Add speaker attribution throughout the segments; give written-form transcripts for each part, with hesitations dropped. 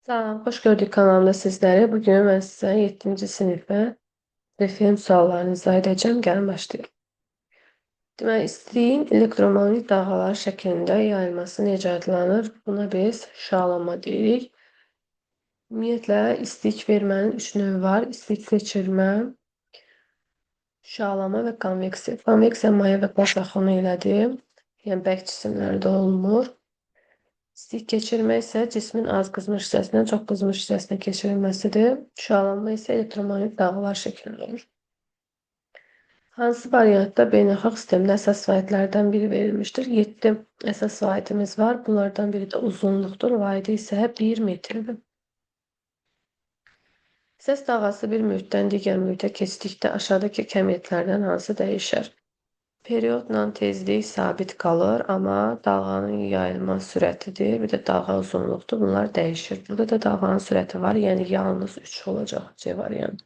Speaker 1: Salam, hoş gördük kanalımda sizleri. Bugün ben size 7. sınıfı referans suallarını izah edeceğim. Gəlin başlayalım. Demək, istiyin elektromagnetik dalğalar şəklində yayılması necə adlanır? Buna biz şüalanma deyirik. Ümumiyyətlə, istilik vermənin 3 növü var. İstilik keçirmə, şüalanma və konveksiya. Konveksiya maya və qaz axını ilədir. Yəni, bərk cisimlərdə olunur. İstilik keçirmə isə cismin az qızmış hissəsindən çox qızmış hissəsinə keçirilməsidir. Şüalanma isə elektromagnetik dalğalar şəklində olur. Hansı variantda beynəlxalq sistemdə əsas vahidlərdən biri verilmişdir? 7 əsas vahidimiz var. Bunlardan biri də uzunluqdur. Vahidi isə 1 metrdir. Səs dalğası bir mühitdən digər mühitə keçdikdə aşağıdakı kəmiyyətlərdən hansı dəyişər? Periyodla tezlik sabit qalır, amma dalğanın yayılma sürətidir, bir də dalğa uzunluqdur. Bunlar dəyişir. Burada da dalğanın sürəti var, yəni yalnız 3 olacaq C variantı.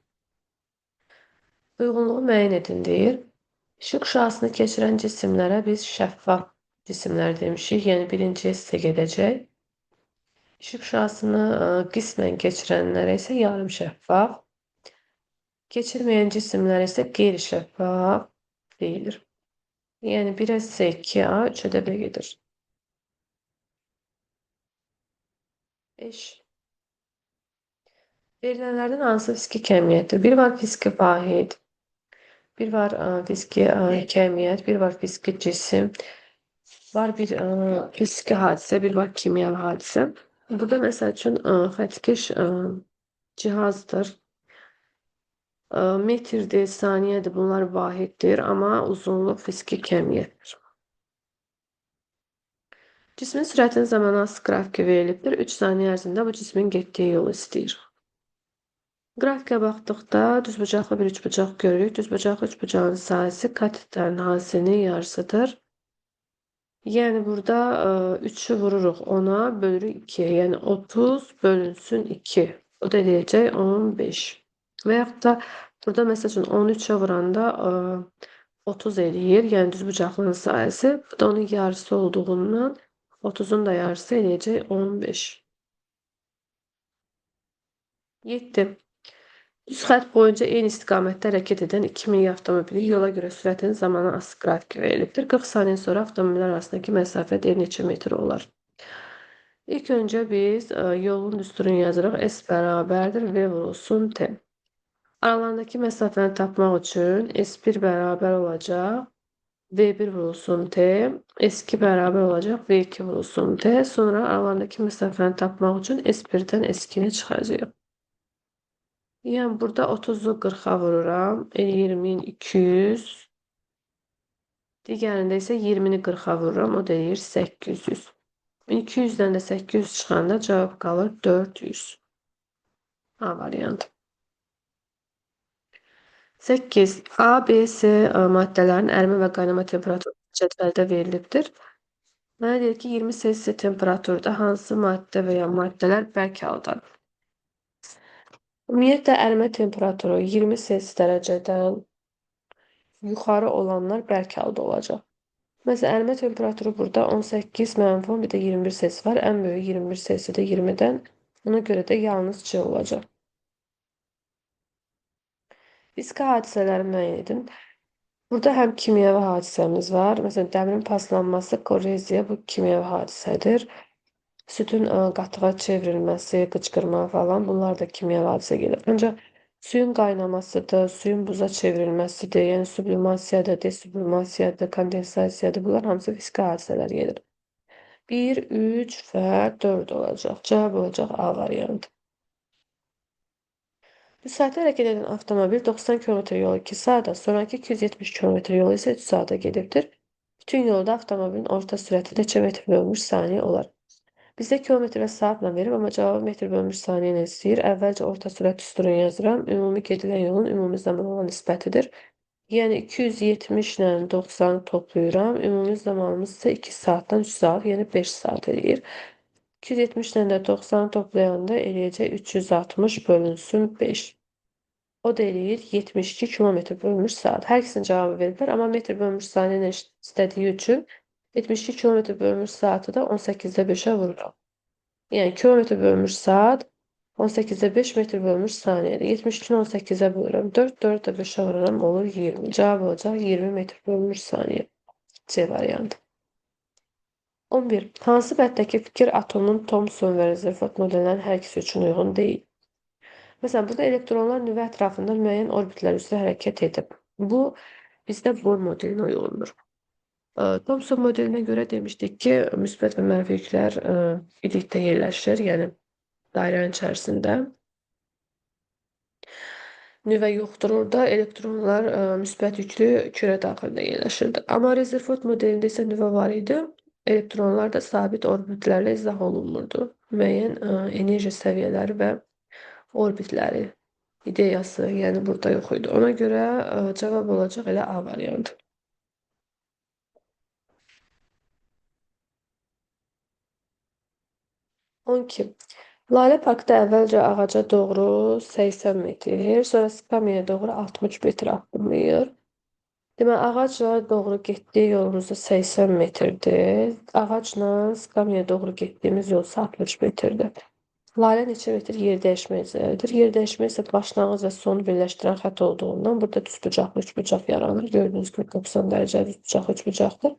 Speaker 1: Uyğunluğu müəyyən edin deyir. İşıq şüasını keçirən cisimlərə biz şəffaf cisimlər demişik, yəni birinciyə sizə gedəcək. İşıq şüasını qismən keçirənlərə isə yarım şəffaf, keçirməyən cisimlərə isə qeyri-şəffaf deyilir. Yəni 1-ə S, 2A, 3-ə də B gedir. 5. Verilənlərdən hansı fiziki kəmiyyətdir? Bir var fiziki vahid, bir var fiziki kəmiyyət, bir var fiziki cisim, var bir fiziki hadisə, bir var kimyavi hadisə. Burada məsəl üçün xəttkeş cihazdır. Metrdir, saniyədir, bunlar vahiddir, amma uzunluq fiziki kəmiyyətdir. Cismin sürətinin zamanası qrafiki verilibdir. 3 saniyə ərzində bu cismin getdiyi yolu istəyir. Qrafikə baxdıqda düzbucaqlı bir üçbucaq görürük. Düzbucaqlı üçbucağın sahəsi katetlərin hansının yarısıdır. Yəni burada 3'ü vururuq 10'a, bölürük 2'ye. Yəni 30 bölünsün 2. O da eləyəcək 15. Və yaxud da burada məsəl üçün 13'e vuranda 30 eləyir. Yəni düzbucaqlının sahəsi. Bu da onun yarısı olduğundan 30'un da yarısı eləyəcək 15. 7. Düz xətt boyunca eyni istiqamətdə hərəkət edən 2 mini avtomobili yola görə sürətinin zamanı asılı qrafiki verilibdir. 40 saniyə sonra avtomobillər arasındakı məsafə bir neçə metr olar. İlk öncə biz yolun düsturunu yazırıq. S bərabərdir V vurulsun T. Aralarındakı məsafəni tapmaq üçün S1 bərabər olacaq. V1 vurulsun T. S2 bərabər olacaq. V2 vurulsun T. Sonra aralarındakı məsafəni tapmaq üçün S1'dən S2'ni çıxacaq. Yəni burada 30'u 40'a vururam. 20-200. Digərində isə 20'ni 40'a vururam. O da deyir 800. 200'dən də 800 çıxanda cavab qalır 400. A variantı. 8. A, B, C maddələrin ərime və qaynama temperaturu cədvəldə verilibdir. Mənə deyir ki, 20 Selsi temperaturda hansı maddə və ya maddələr bərk haldadır? Ümumiyyətlə ərimə temperaturu 20 Selsi dərəcədən yuxarı olanlar bərk halda olacaq. Məsələn, ərimə temperaturu burada 18 -10, bir də 21 Selsi var. Ən böyük 21 Selsidə 20'dən. Ona görə də yalnız C olacaq. Fiziki hadisələri müəyyən edin. Burada həm kimyəvi hadisəmiz var. Məsələn, dəmirin paslanması, korroziya bu kimyəvi hadisədir. Sütün qatığa çevrilməsi, qıcqırma falan bunlar da kimyəvi hadisə gelir. Ancaq suyun qaynamasıdır, suyun buza çevrilməsidir, yəni sublimasiyadır, desublimasiyadır, kondensasiyadır. Bunlar hamısı fiziki hadisələr gelir. 1, 3 və 4 olacaq. Cavab olacaq A variantı. Müsait hərəkət edən avtomobil 90 km yolu 2 saatda, sonraki 270 km yolu isə 3 saata gedibdir. Bütün yolda avtomobilin orta sürəti neçə metr bölünmüş saniyə olar? Bizdə kilometr və saatla verib, amma cavabı metr bölünmüş saniyə ilə istəyir. Əvvəlcə orta sürət düsturunu yazıram. Ümumi gedilən yolun ümumi zaman olan nisbətidir. Yəni 270 ilə 90 toplayıram. Ümumi zamanımız isə 2 saatdan 3 saat, yəni 5 saat eləyir. 270 ilə də 90 toplayanda eləyəcək 360 bölünsün 5. O da eləyir 72 kilometr bölünmüş saat. Hər ikisinin cavabı veriblər, amma metr bölünmüş saniyə ilə istədiyi üçün 72 kilometr bölünmüş saatı da 18'də 5'e vururam. Yəni kilometr bölünmüş saat 18'e 5 metr bölünmüş saniyədir. 72'ni 18'e bölürəm. 4, 4 də 5'e vururam. Olur 20. Cevap olacaq 20 metr bölünmüş saniye. C variantı. 11. Hansı bəddəki fikir atomun Thomson və Rutherford modellərin hər ikisi üçün uyğun deyil? Mesela burada elektronlar nüve ətrafında müəyyən orbitlər üzrə hərəkət edib. Bu bizdə Bohr modelinə uyğundur. Thomson modelinə göre demiştik ki, müsbət və mənfi yüklər birlikdə yerləşir, yəni dairenin içərisində. Nüvə yoxdur orada, elektronlar müsbət yüklü küre daxilində yerləşirdi. Amma Rutherford modelində isə nüvə var idi. Elektronlar da sabit orbitlərlə izah olunmurdu. Müəyyən enerji səviyyələri və orbitləri ideyası, yəni burada yox idi. Ona görə cavab olacaq elə A variantı. 12. Lale Parkda əvvəlcə ağaca doğru 80 metr, sonra skamyaya doğru 60 metr addımlayır. Deməli, ağacla doğru getdiyi yolumuzda 80 metrdir. Ağacla skamyaya doğru getdiyimiz yol isə 60 metrdir. Lalə neçə metr yer dəyişmə üzəridir? Yer dəyişmə isə başlanğıc və sonu birləşdirən xətt olduğundan burada düzbucaqlı üçbucaq yaranır. Gördüyünüz kimi 90 dərəcə düzbucaqlı üçbucaqdır.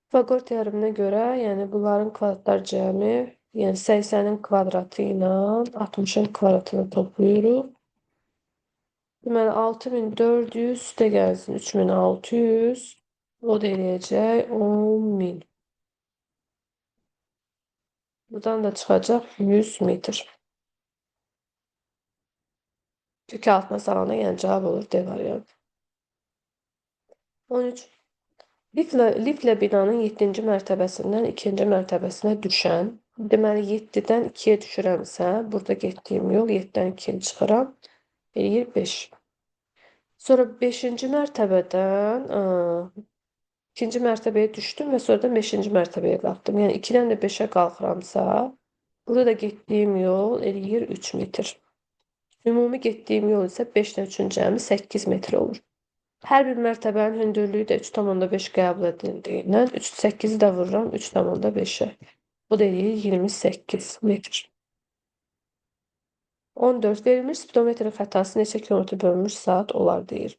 Speaker 1: Fagor teoreminə görə, yəni bunların kvadratlar cəmi, yəni 80'in kvadratı ilə 60'ın kvadratını topluyoruz. Deməli 6400 üstə gəlsin 3600. O da eləyəcək 10.000. Buradan da çıxacaq 100 metr. Kökü altına salana yəni cavab olur D variantı. 13. Liflə binanın 7-ci mərtəbəsindən 2-ci mərtəbəsinə düşən, deməli 7-dən 2-yə düşürəmsə, burada getdiyim yol 7-dən 2-yə çıxıram, eləyir 5. Sonra 5-ci mərtəbədən 2-ci mərtəbəyə düşdüm və sonra da 5-ci mərtəbəyə qalxdım. Yəni 2-dən də 5-ə qalxıramsa, burada da getdiyim yol eləyir 3 metr. Ümumi getdiyim yol isə 5-dən 3-ün cəmi 8 metr olur. Hər bir mərtəbənin hündürlüyü də 3,5 qəbul edildiyindən 8'i də vururam 3,5'ə. Bu da eləyir 28 metr. 14. Verilmiş spidometrin xətası neçə kilometr bölünmüş saat olar deyir.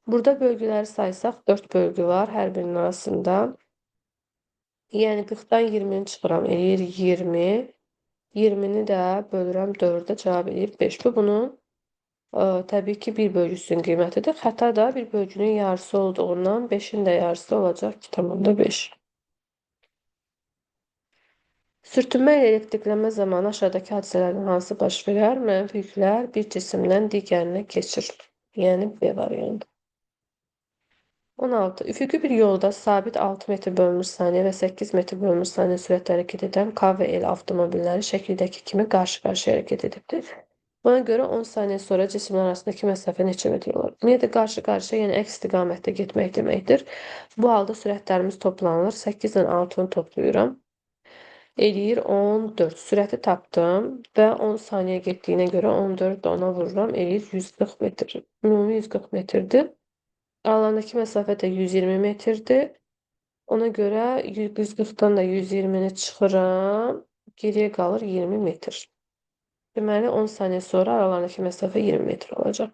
Speaker 1: Burada bölgüləri saysaq 4 bölgü var hər birinin arasında. Yəni 40'dan 20'ni çıxıram, eləyir 20. 20'ni də bölürəm 4'ə, cavab eləyir 5. Bu bunun təbii ki bir bölgüsünün qiymətidir. Xəta da bir bölgünün yarısı olduğundan 5'in də yarısı olacaq 2,5. Sürtünmə ilə elektriklənmə zamanı aşağıdakı hadisələrin hansı baş verər? Mənfi yüklər bir cisimdən digərinə keçir. Yəni B variantı. 16. Üfüqi bir yolda sabit 6 metr bölünmüş saniye və 8 metr bölünmüş saniye sürətlə hərəkət edən K və L avtomobilləri şəkildəki kimi qarşı-qarşıya hərəkət edibdir. Buna görə 10 saniyə sonra cisimlər arasındakı məsafə neçə metr olur? Ümumiyyətlə qarşı-qarşıya, yəni əks istiqamətdə getmək deməkdir. Bu halda sürətlərimiz toplanılır. 8 ilə 6'ını toplayıram. Eləyir 14. Sürəti tapdım və 10 saniyə getdiyinə görə 14 də ona vururam. Eləyir 140 metr. Ümumi 140 metrdir. Aralarındaki mesafe de 120 metrdir. Ona görə 140'dan da 120'ni çıxıram. Geriyə qalır 20 metr. Deməli 10 saniyə sonra aralarındaki mesafe 20 metr olacaq.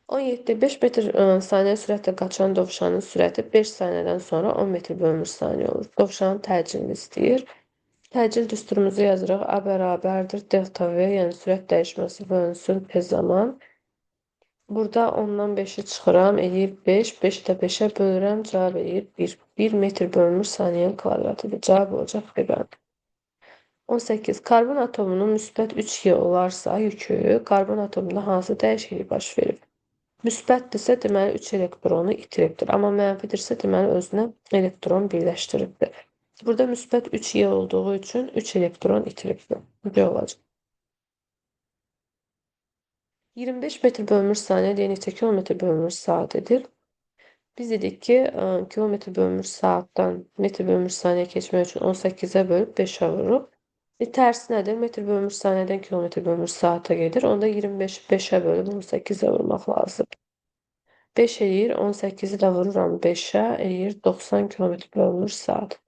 Speaker 1: 17. 5 metr saniyə sürətlə qaçan dovşanın sürəti 5 saniyədən sonra 10 metr bölünmüş saniyə olur. Dovşanın təcilini istəyir. Təcil düsturumuzu yazırıq. A bərabərdir delta V, yəni sürət dəyişməsi bölünsün P zaman. Burada 10'dan 5'i çıxıram, eləyir 5. 5'i də 5'ə bölürəm, cavab eləyir 1. 1 metr bölünmüş saniyenin kvadratıdır. Cavab olacaq B. 18. Karbon atomunun müsbət 3Y olarsa yükü, karbon atomunda hansı dəyişiklik baş verir? Müsbətdirsə, deməli 3 elektronu itiribdir. Amma mənfidirsə, deməli özünə elektron birləşdiribdir. Burada müsbət 3Y olduğu üçün 3 elektron itiribdir. B olacaq. 25 metr bölünmüş saniye diye neçə kilometr bölünmüş saat edir? Biz dedik ki kilometr bölünmüş saatdən metr bölünmüş saniye keçmək üçün 18'e bölüb 5'ə vururuq. Tərsi nədir? Metr bölünmüş saniyədən kilometr bölünmüş saata gedir. Onda 25'i 5'ə bölüb 18'e vurmaq lazım. 5 eləyir, 18'i də vururam 5'ə, eləyir 90 kilometr bölünmüş saat.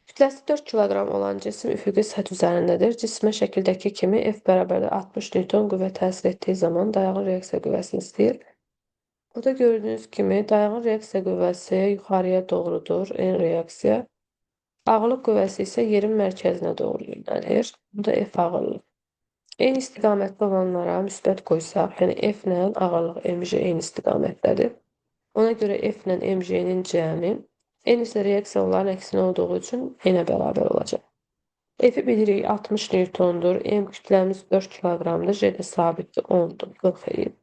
Speaker 1: Kütləsi 4 kiloqram olan cisim üfüqi səth üzərindədir. Cismə şəkildəki kimi F bərabər 60 Newton qüvvə təsir etdiyi zaman dayağın reaksiya qüvvəsini istəyir. Burada gördüyünüz kimi dayağın reaksiya qüvvəsi yuxarıya doğrudur, N reaksiya. Ağırlıq qüvvəsi isə yerin mərkəzinə doğru yönəlir. Bu da F ağırlıq. Eyni istiqamətdə olanlara müsbət qoysaq, yəni F ilə ağırlıq mg eyni istiqamətdədir. Ona görə F ilə mg'nin cəmi N isə reaksiya onların əksinə olduğu üçün N-ə bərabər olacaq. F-i bilirik 60 Newtondur. M kütləmiz 4 kiloqramdır. J də sabitdir 10'dur. 40 eləyir.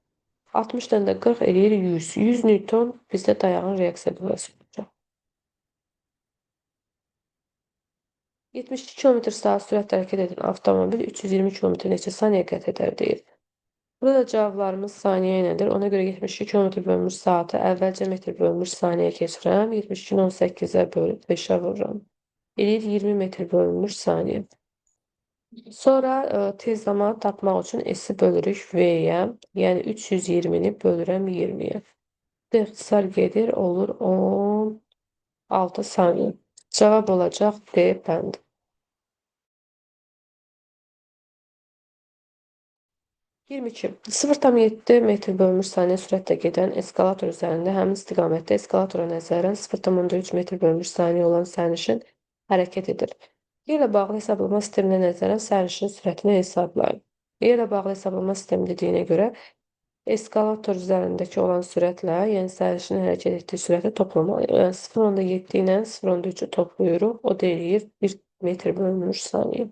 Speaker 1: 60'dan da 40 eləyir 100. 100 Newton bizdə dayağın reaksiya qüvvəsi olacaq. 72 km/saat sürətlə hərəkət edən avtomobil 320 km neçə saniyə qət edər deyir. Burada cavablarımız saniyə ilədir. Ona görə 72 km/saatı əvvəlcə metr bölünmüş saniyə keçirəm. 72-ni 18-ə bölüb 5-ə vururam. Eləyir 20 metr bölünmüş saniyə. Sonra tez zaman tapmaq üçün S-i bölürük V-yə. Yəni 320-ni bölürəm 20-yə. İxtisar gedir, olur 16 saniyə. Cavab olacaq D bənd. 22. 0,7 metr bölünmüş saniyə sürətlə gedən eskalator üzərində həmin istiqamətdə eskalatora nəzərən 0,3 metr bölünmüş saniyə olan sərnişin hərəkət edir. Yerlə bağlı hesablama sisteminə nəzərən sərnişinin sürətini hesablayın. Yerlə bağlı hesablama sistemi dediyinə görə eskalator üzərindəki olan sürətlə, yəni sərnişinin hərəkət etdiyi sürəti toplamalıyıq. Yəni 0,7 ilə 0,3-ü toplayırıq. O da eləyir 1 metr bölünmüş saniyə.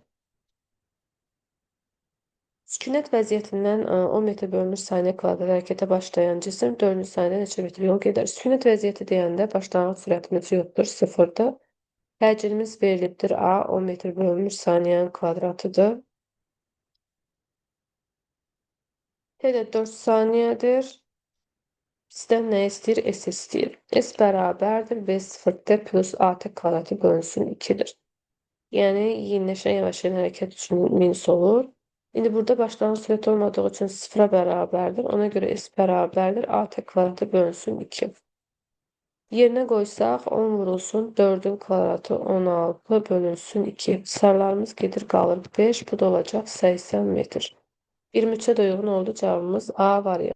Speaker 1: Sükunət vəziyyətindən 10 metr bölünmüş saniyə kvadrat hərəkətə başlayan cisim 4-cü saniyədə neçə metr yol gedər? Sükunət vəziyyəti deyəndə başlanğıc sürətimiz yoxdur, 0-dır. Həcmimiz verilibdir A, 10 metr bölünmüş saniyənin kvadratıdır. T də 4 saniyədir. Bizdən nə istəyir? S istəyir. S bərabərdir V0T plus AT kvadratı bölünsün 2'dir. Yəni, yeniləşən yavaşlayan hərəkət üçün minus olur. İndi burada başlanğıc sürət olmadığı üçün 0'a bərabərdir. Ona görə S bərabərdir. AT kvadratı bölünsün 2. Yerinə qoysaq 10 vurulsun 4'ün kvadratı 16 bölünsün 2. Sayılarımız gedir qalır 5. Bu da olacaq 80 metr. 23'e de uyğun oldu cavabımız A variantı.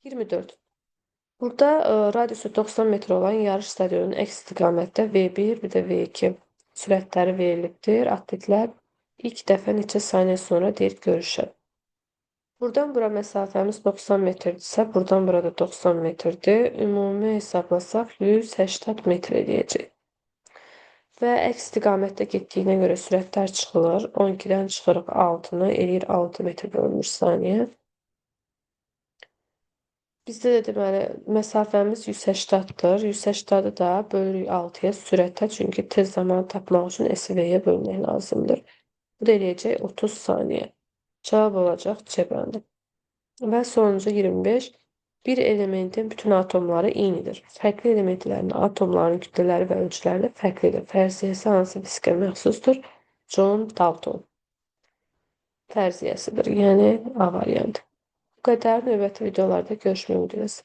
Speaker 1: 24. Burada radiusu 90 metr olan yarış stadionunun əks istiqamətdə V1, bir də V2 sürətləri verilibdir. Atletlər ilk dəfə neçə saniyə sonra deyir görüşər. Buradan bura məsafəmiz 90 metrdirsə, buradan burada 90 metrdir. Ümumi hesablasaq 180 metr eləyəcək. Və əks istiqamətdə getdiyinə görə sürətlər çıxılır. 12-dən çıxırıq 6-nı, eləyir 6 metr bölünmüş saniyə. Bizdə də deməli məsafəmiz 180-dır. 180-ı da bölürük 6-ya sürətə, çünki tez zaman tapmaq üçün SV-yə bölmək lazımdır. Bu da eləyəcək 30 saniyə. Cavab olacaq C bəndi. Və sonuncu 25. Bir elementin bütün atomları eynidir. Fərqli elementlərin atomların kütlələri və ölçüləri fərqlidir. Fərziyyəsi hansı fizikə məxsusdur? John Dalton fərziyyəsidir. Yəni A variantı. Bu qədər. Növbəti videolarda görüşmək üzrə.